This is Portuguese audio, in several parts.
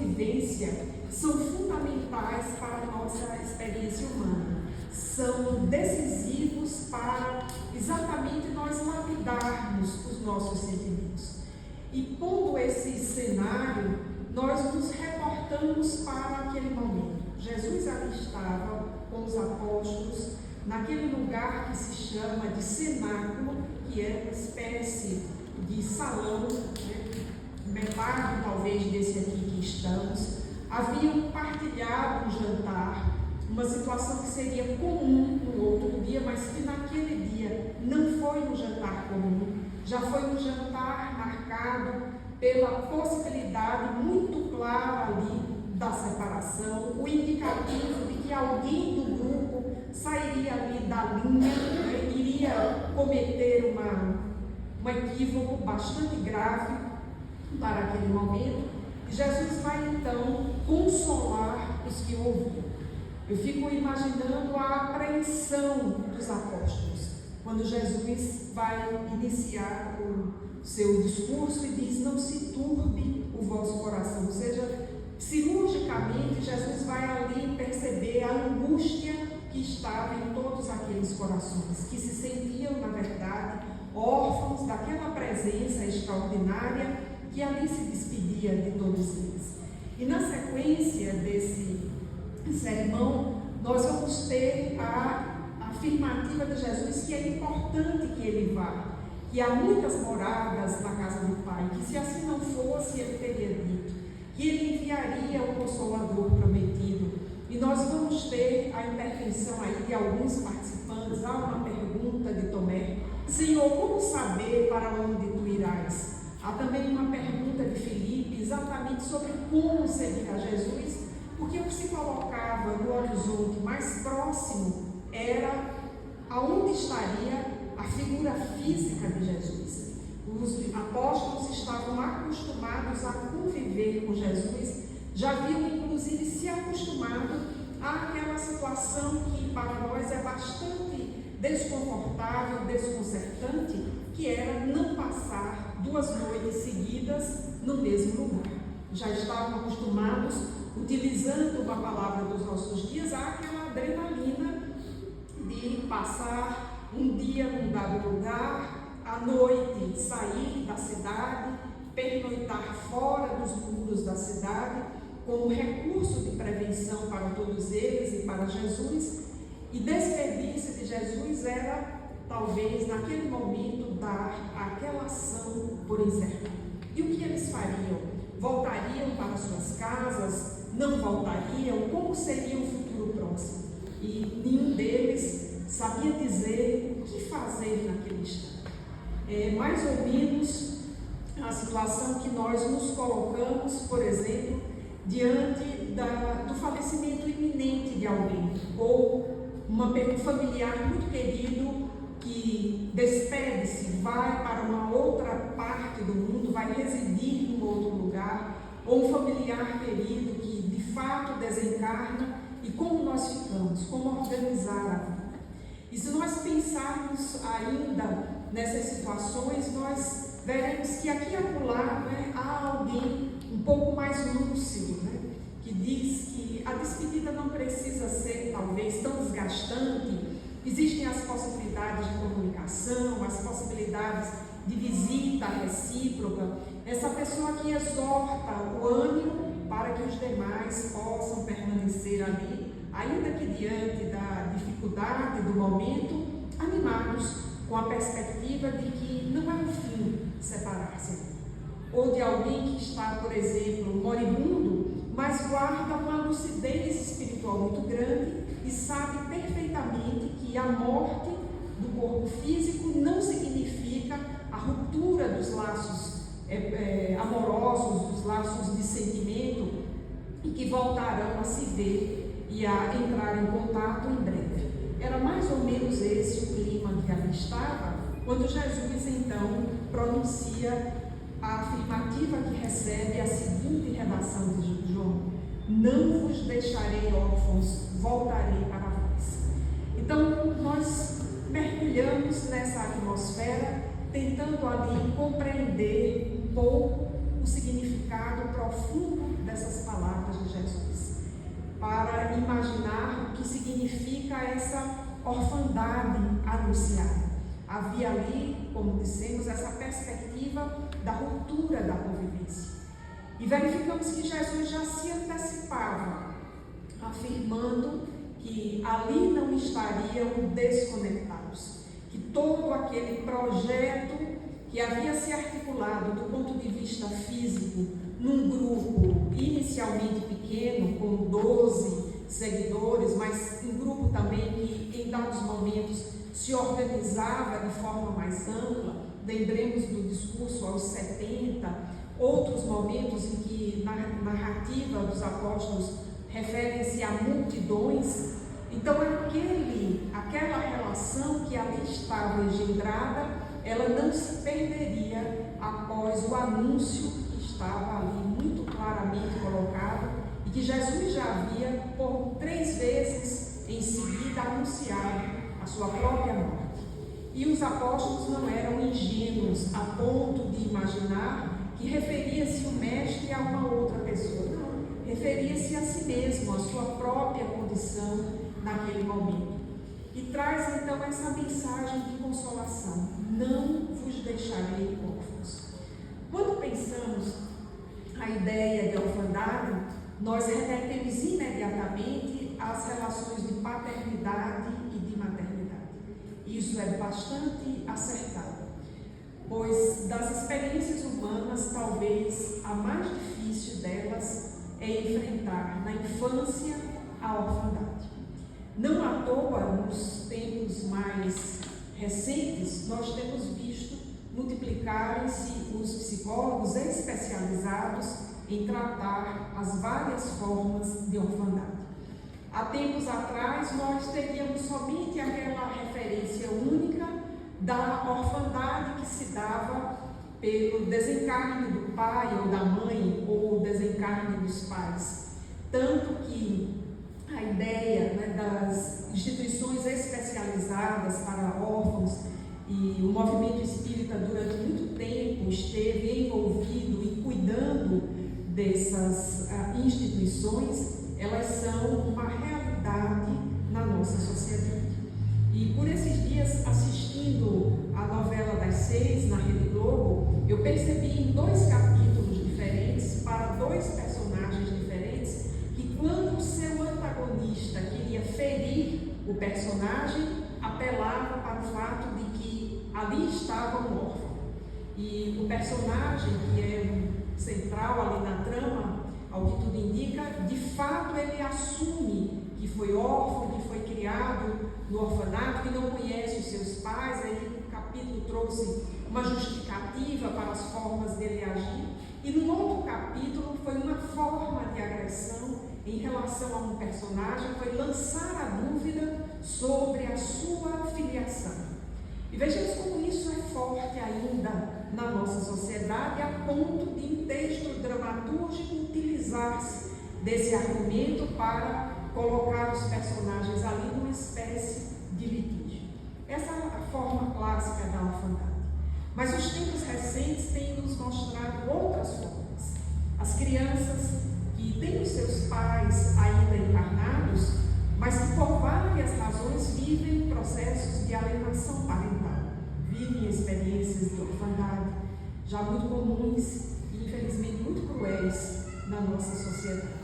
vivência são fundamentais para a nossa experiência humana. São decisivos para exatamente nós lapidarmos os nossos sentimentos. E pondo esse cenário, nós nos reportamos para aquele momento. Jesus ali estava com os apóstolos, naquele lugar que se chama de cenáculo, que é uma espécie de salão, metade talvez desse aqui que estamos. Haviam partilhado um jantar, uma situação que seria comum no outro dia, mas que naquele dia não foi um jantar comum, já foi um jantar marcado pela possibilidade muito clara ali da separação, o indicativo de que alguém do grupo sairia ali da linha, iria cometer um equívoco bastante grave para aquele momento. E Jesus vai então consolar os que ouviam. Eu fico imaginando a apreensão dos apóstolos, quando Jesus vai iniciar o seu discurso e diz: não se turbe o vosso coração. Ou seja, cirurgicamente Jesus vai ali perceber a angústia que estava em todos aqueles corações, que se sentiam, na verdade, órfãos daquela presença extraordinária que ali se despedia de todos eles. E na sequência desse sermão, nós vamos ter a afirmativa de Jesus que é importante que ele vá, que há muitas moradas na casa do Pai, que se assim não fosse, ele teria dito, que ele enviaria o Consolador prometido. E nós vamos ter a intervenção aí de alguns participantes. Há uma pergunta de Tomé: Senhor, como saber para onde tu irás? Há também uma pergunta de Filipe, exatamente sobre como seguir a Jesus, porque o que se colocava no horizonte mais próximo era aonde estaria a figura física de Jesus. Os apóstolos estavam acostumados a conviver com Jesus, já haviam inclusive se acostumado àquela situação que para nós é bastante desconfortável, desconcertante, que era não passar 2 noites seguidas no mesmo lugar. Já estavam acostumados, utilizando uma palavra dos nossos dias, àquela adrenalina de passar um dia num dado lugar, à noite sair da cidade, pernoitar fora dos muros da cidade, como recurso de prevenção para todos eles e para Jesus. E despedir-se de Jesus era, talvez, naquele momento, dar aquela ação por encerrada. E o que eles fariam? Voltariam para suas casas? Não voltariam? Como seria o futuro próximo? E nenhum deles sabia dizer o que fazer naquele instante. É mais ou menos a situação que nós nos colocamos, por exemplo, diante do falecimento iminente de alguém, ou um familiar muito querido que despede-se, vai para uma outra parte do mundo, vai residir em outro lugar, ou um familiar querido que de fato desencarna, e como nós ficamos, como organizar a vida. E se nós pensarmos ainda nessas situações, nós veremos que aqui e acolá, há alguém um pouco mais lúcido, que diz que a despedida não precisa ser talvez tão desgastante. Existem as possibilidades de comunicação, as possibilidades de visita recíproca. Essa pessoa que exorta o ânimo para que os demais possam permanecer ali, ainda que diante da dificuldade do momento, animados com a perspectiva de que não é o fim separar-se. Ou de alguém que está, por exemplo, moribundo, mas guarda uma lucidez espiritual muito grande e sabe perfeitamente que a morte do corpo físico não significa a ruptura dos laços amorosos, dos laços de sentimento, e que voltarão a se ver e a entrar em contato em breve. Era mais ou menos esse o clima que ali estava, quando Jesus então pronuncia a afirmativa que recebe a seguinte redação de João: não vos deixarei órfãos, voltarei para vós. Então nós mergulhamos nessa atmosfera, tentando ali compreender um pouco o significado profundo dessas palavras. significa essa orfandade anunciada. Havia ali, como dissemos, essa perspectiva da ruptura da convivência. E verificamos que Jesus já se antecipava, afirmando que ali não estariam desconectados, que todo aquele projeto que havia se articulado do ponto de vista físico num grupo inicialmente pequeno, com 12 seguidores, mas um grupo também que em dados momentos se organizava de forma mais ampla. Lembremos do discurso aos 70, outros momentos em que na narrativa dos apóstolos referem-se a multidões. Então aquela relação que ali estava engendrada, ela não se perderia após o anúncio que estava ali muito claramente colocado e que Jesus já havia por 3 vezes em seguida anunciado a sua própria morte. E os apóstolos não eram ingênuos a ponto de imaginar que referia-se o mestre a uma outra pessoa. Não, referia-se a si mesmo, a sua própria condição naquele momento. E traz então essa mensagem de consolação: não vos deixarei órfãos. Quando pensamos a ideia de orfandade, nós remetemos imediatamente às relações de paternidade e de maternidade. Isso é bastante acertado, pois das experiências humanas, talvez a mais difícil delas é enfrentar na infância a orfandade. Não à toa, nos tempos mais recentes, nós temos visto multiplicarem-se os psicólogos especializados em tratar as várias formas de orfandade. Há tempos atrás, nós teríamos somente aquela referência única da orfandade que se dava pelo desencarne do pai ou da mãe, ou o desencarne dos pais. Tanto que a ideia, das instituições especializadas para órfãos, e o movimento espírita durante muito tempo esteve envolvido e cuidando dessas instituições, elas são uma realidade na nossa sociedade. E por esses dias, assistindo a novela das 6 na Rede Globo, eu percebi em 2 capítulos diferentes, para 2 personagens diferentes, que quando o seu antagonista queria ferir o personagem, apelava para o fato de que ali estava um órfão. E o personagem, que é central ali na trama, ao que tudo indica, de fato ele assume que foi órfão, que foi criado no orfanato, que não conhece os seus pais. Aí o capítulo trouxe uma justificativa para as formas dele agir. E no outro capítulo foi uma forma de agressão em relação a um personagem, foi lançar a dúvida sobre a sua filiação. E vejamos como isso é forte ainda na nossa sociedade, a ponto de um texto dramatúrgico utilizar-se desse argumento para colocar os personagens ali numa espécie de litígio. Essa é a forma clássica da orfandade. Mas os tempos recentes têm nos mostrado outras formas. As crianças que têm os seus pais ainda encarnados, mas que por várias razões vivem processos de alienação parental, vivem experiências de orfandade, já muito comuns e infelizmente muito cruéis na nossa sociedade.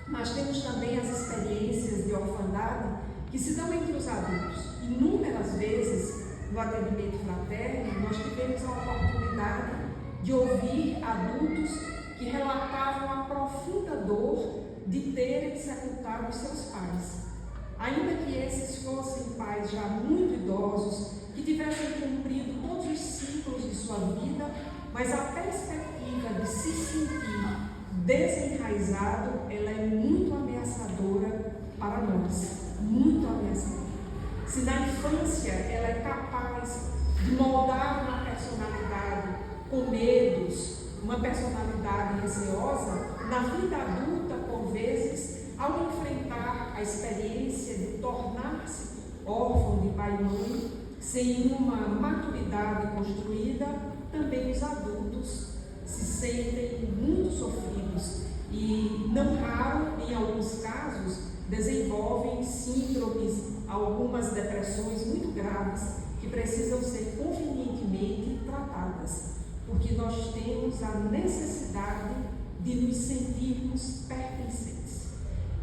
Mas temos também as experiências de orfandade que se dão entre os adultos. Inúmeras vezes, no atendimento fraterno, nós tivemos a oportunidade de ouvir adultos que relatavam a profunda dor de terem sepultado os seus pais. Ainda que esses fossem pais já muito idosos, que tivessem cumprido todos os ciclos de sua vida, mas a perspectiva de se sentir desenraizado, ela é muito ameaçadora para nós, muito ameaçadora. Se na infância ela é capaz de moldar uma personalidade com medos, uma personalidade receosa, na vida adulta, por vezes, ao enfrentar a experiência de tornar-se órfão de pai e mãe, sem uma maturidade construída, também os adultos se sentem muito sofridos e, não raro, em alguns casos, desenvolvem síndromes, algumas depressões muito graves que precisam ser convenientemente tratadas, porque nós temos a necessidade de nos sentirmos pertencentes.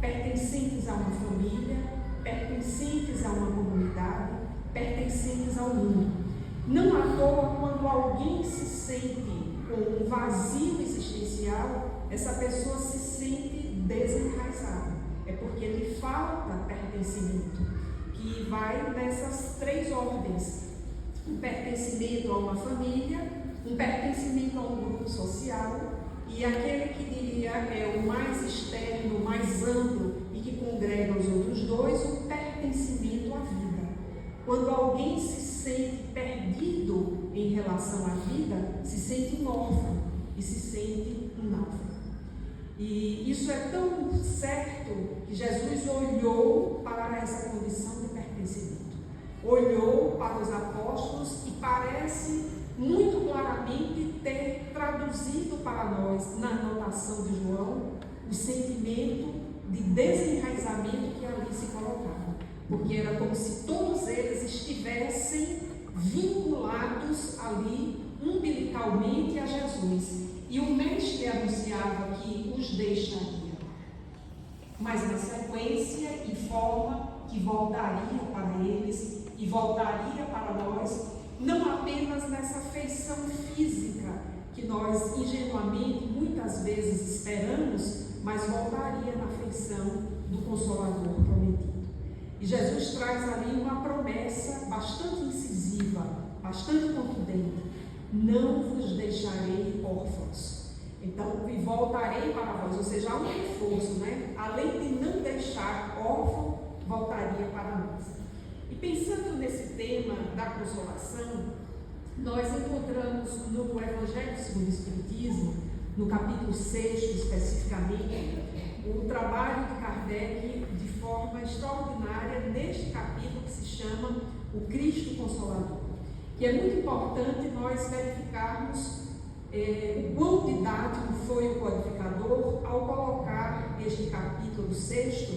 Pertencentes a uma família, pertencentes a uma comunidade, pertencentes ao mundo. Não à toa, quando alguém se sente com um vazio existencial, essa pessoa se sente desenraizada. É porque lhe falta pertencimento, que vai nessas três ordens: um pertencimento a uma família, um pertencimento a um grupo social, e aquele que diria é o mais externo, mais amplo e que congrega os outros dois, o pertencimento à vida. Quando alguém se sente perdido em relação à vida, se sente um órfão e se sente um náufrago. E isso é tão certo que Jesus olhou para essa condição de pertencimento, olhou para os apóstolos e parece muito claramente ter traduzido para nós, na anotação de João, o sentimento de desenraizamento que ali se colocava, porque era como se todos eles estivessem vinculados ali umbilicalmente a Jesus. E o mestre anunciava que os deixaria, mas na sequência informa que voltaria para eles e voltaria para nós, não apenas nessa feição física que nós ingenuamente muitas vezes esperamos, mas voltaria na feição do Consolador prometido. E Jesus traz ali uma promessa bastante incisiva, bastante contundente: não vos deixarei órfãos. Então, e voltarei para vós, ou seja, há um reforço, né? Além de não deixar órfão, voltaria para nós. E pensando nesse tema da consolação, nós encontramos no Evangelho segundo o Espiritismo, no capítulo 6 especificamente, o trabalho de Kardec de forma extraordinária neste capítulo que se chama O Cristo Consolador. Que é muito importante nós verificarmos o quão didático foi o codificador ao colocar este capítulo 6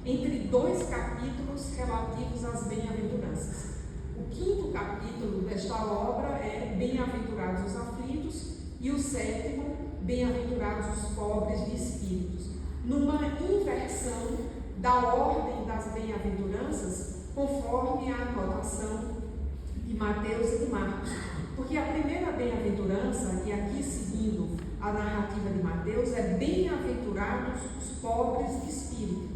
entre dois capítulos relativos às bem-aventuranças. O quinto capítulo desta obra é Bem-aventurados os aflitos e o sétimo, Bem-aventurados os pobres de espíritos, numa inversão da ordem das bem-aventuranças conforme a anotação de Mateus e de Marcos, porque a primeira bem-aventurança, e aqui seguindo a narrativa de Mateus, é bem-aventurados os pobres de espírito,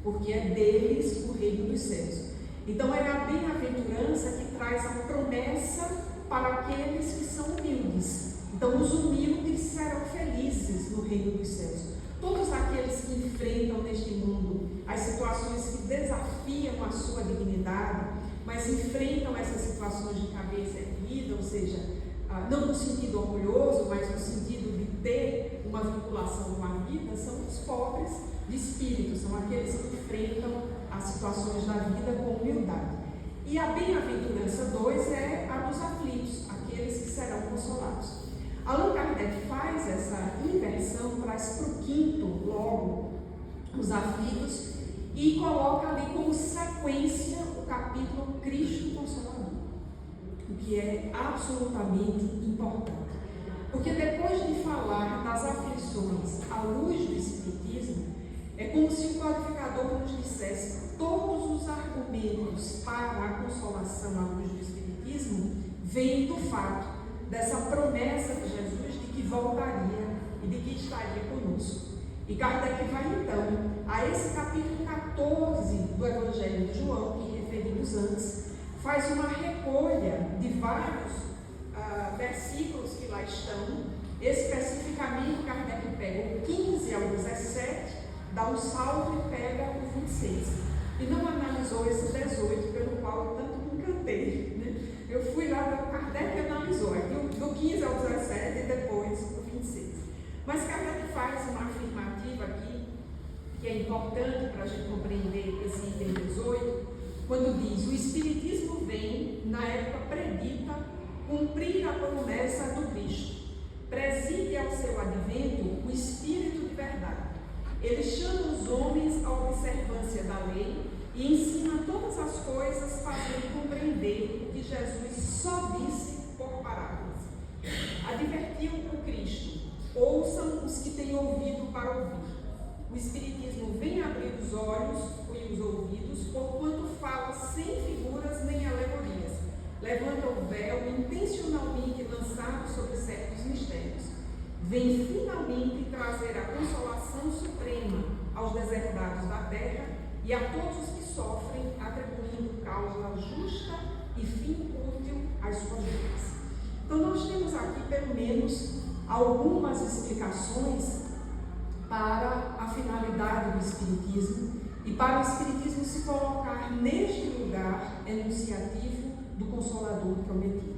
porque é deles o reino dos céus. Então é a bem-aventurança que traz a promessa para aqueles que são humildes. Então os humildes serão felizes no reino dos céus. Todos aqueles que enfrentam neste mundo as situações que desafiam a sua dignidade, mas enfrentam essas situações de cabeça erguida, ou seja, não no sentido orgulhoso, mas no sentido de ter uma vinculação com a vida, são os pobres de espírito, são aqueles que enfrentam as situações da vida com humildade. E a bem-aventurança 2 é a dos aflitos, aqueles que serão consolados. Allan Kardec faz essa inversão, traz para o quinto logo os aflitos e coloca ali como sequência o capítulo Cristo Consolador, o que é absolutamente importante. Porque depois de falar das aflições à luz do Espiritismo, é como se o codificador nos dissesse que todos os argumentos para a consolação à luz do Espiritismo vêm do fato dessa promessa de Jesus de que voltaria e de que estaria conosco. E Kardec vai então a esse capítulo 14 do Evangelho de João, que referimos antes, faz uma recolha de vários versículos que lá estão. Especificamente, Kardec pega o 15 ao 17, dá um salto e pega o 26. E não analisou esse 18, pelo qual eu tanto me encantei, né? Eu fui lá, o Kardec analisou aqui do 15 ao 17 e depois o 26. Mas Kardec faz uma afirmativa aqui, que é importante para a gente compreender esse item 18, quando diz: o Espiritismo vem, na época predita, cumprir a promessa do Cristo. Preside ao seu advento o Espírito de verdade. Ele chama os homens à observância da lei e ensina todas as coisas, fazendo compreender o que Jesus só disse por parábolas. Advertiu o Cristo: ouçam os que têm ouvido para ouvir. O Espiritismo vem abrir os olhos e os ouvidos, porquanto fala sem figuras nem alegorias. Levanta o véu intencionalmente lançado sobre certos mistérios. Vem finalmente trazer a consolação suprema aos deserdados da terra e a todos os que sofrem, atribuindo causa justa e fim útil às suas vidas. Então nós temos aqui pelo menos algumas explicações para a finalidade do Espiritismo e para o Espiritismo se colocar neste lugar enunciativo do Consolador prometido,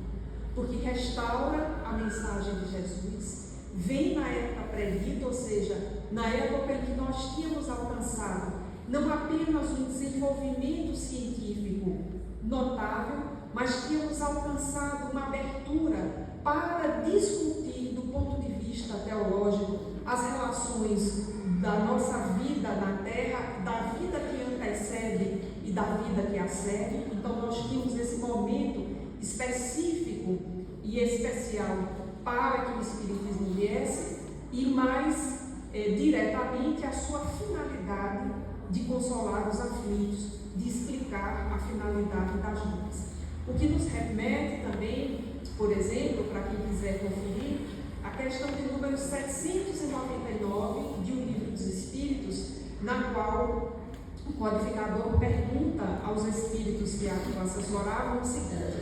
porque restaura a mensagem de Jesus, vem na época prevista, ou seja, na época em que nós tínhamos alcançado não apenas um desenvolvimento científico notável, mas tínhamos alcançado uma abertura para discutir do ponto de vista teológico as relações da nossa vida na Terra, da vida que antecede e da vida que a segue. Então nós tínhamos esse momento específico e especial para que o Espiritismo viesse e mais diretamente a sua finalidade de consolar os aflitos, de explicar a finalidade das lutas. O que nos remete também, por exemplo, para quem quiser conferir, a questão de número 799 de O Livro dos Espíritos, na qual o codificador pergunta aos espíritos que o assessoravam o seguinte: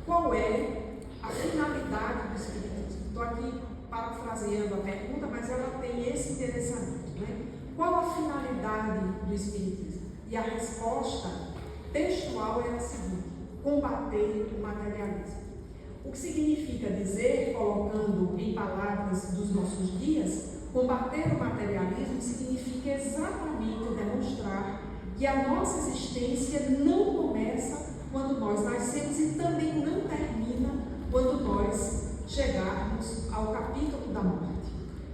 qual é a finalidade do Espiritismo? Estou aqui parafraseando a pergunta, mas ela tem esse interessamento, né? Qual a finalidade do Espiritismo? E a resposta textual é a seguinte: combater o materialismo. O que significa dizer, colocando em palavras dos nossos dias, combater o materialismo significa exatamente demonstrar que a nossa existência não começa quando nós nascemos e também não termina quando nós chegarmos ao capítulo da morte.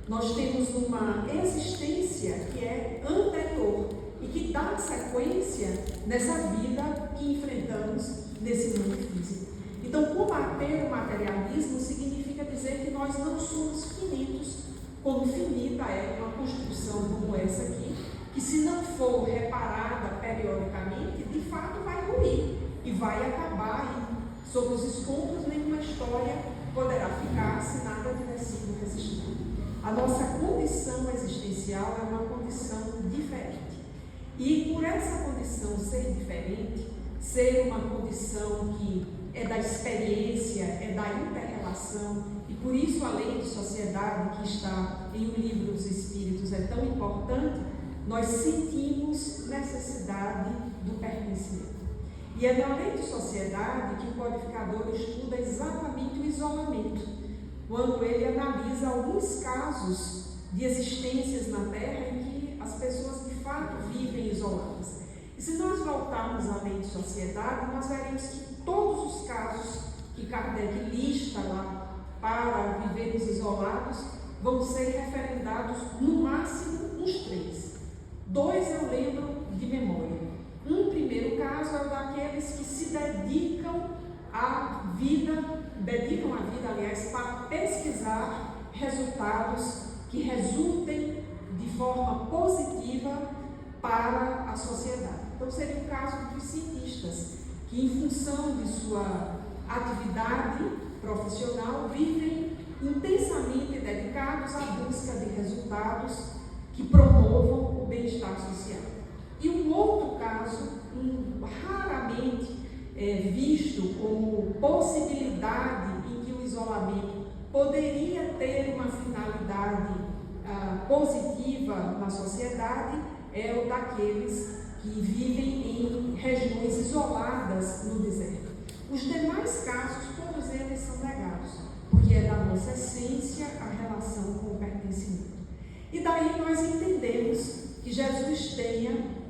Nós temos uma existência que é anterior e que dá sequência nessa vida que enfrentamos nesse mundo físico. Então, combater o materialismo significa dizer que nós não somos finitos, como finita é uma construção como essa aqui, que se não for reparada periodicamente, de fato vai ruir e vai acabar aí. Sobre os escombros, nenhuma história poderá ficar se nada tiver sido resistido. A nossa condição existencial é uma condição diferente. E por essa condição ser diferente, ser uma condição que é da experiência, é da inter-relação, e por isso a lei de sociedade que está em O Livro dos Espíritos é tão importante, nós sentimos necessidade do pertencimento. E é na lei de sociedade que o codificador estuda exatamente o isolamento, quando ele analisa alguns casos de existências na Terra em que as pessoas de fato vivem isoladas. E se nós voltarmos à lei de sociedade, nós veremos que todos os casos que Kardec lista lá para vivermos isolados vão ser referendados no máximo uns 3. 2 eu lembro de memória. Um primeiro caso é o daqueles que se dedicam a vida, aliás, para pesquisar resultados que resultem de forma positiva para a sociedade. Então, seria o caso dos cientistas, que em função de sua atividade profissional vivem intensamente dedicados à busca de resultados que promovam o bem-estar social. E um outro caso, raramente visto como possibilidade em que o isolamento poderia ter uma finalidade positiva na sociedade, é o daqueles que vivem em regiões isoladas no deserto. Os demais casos, todos eles são negados, porque é da nossa essência a relação com o pertencimento. E daí nós entendemos que Jesus tenha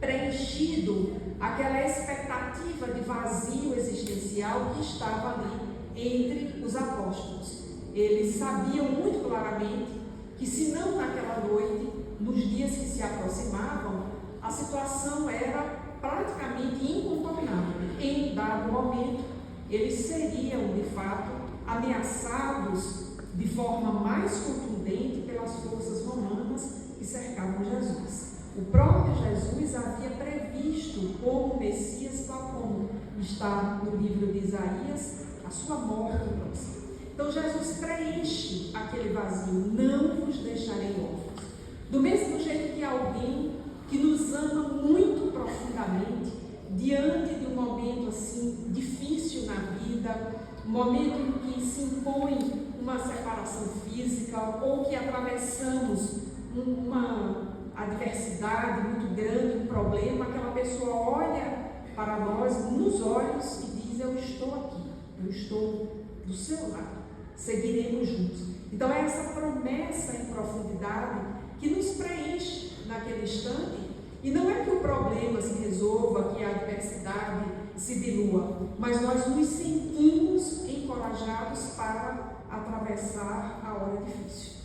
preenchido aquela expectativa de vazio existencial que estava ali entre os apóstolos. Eles sabiam muito claramente que, se não naquela noite, nos dias que se aproximavam, a situação era praticamente incontornável. Em um dado momento, eles seriam, de fato, ameaçados de forma mais contundente pelas forças romanas que cercavam Jesus. O próprio Jesus havia previsto como Messias, como está no livro de Isaías, a sua morte próxima. Então Jesus preenche aquele vazio: não vos deixarei órfãos. Do mesmo jeito que alguém que nos ama muito profundamente, diante de um momento assim difícil na vida, um momento em que se impõe uma separação física ou que atravessamos uma adversidade muito grande, um problema, aquela pessoa olha para nós nos olhos e diz: eu estou aqui, eu estou do seu lado, seguiremos juntos. Então é essa promessa em profundidade que nos preenche naquele instante. E não é que o problema se resolva, que a adversidade se dilua, mas nós nos sentimos encorajados para atravessar a hora difícil.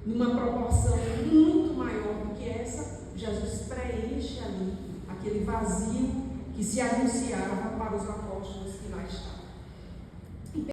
Numa proporção muito maior do que essa, Jesus preenche ali aquele vazio que se anunciava para os apóstolos que lá estavam.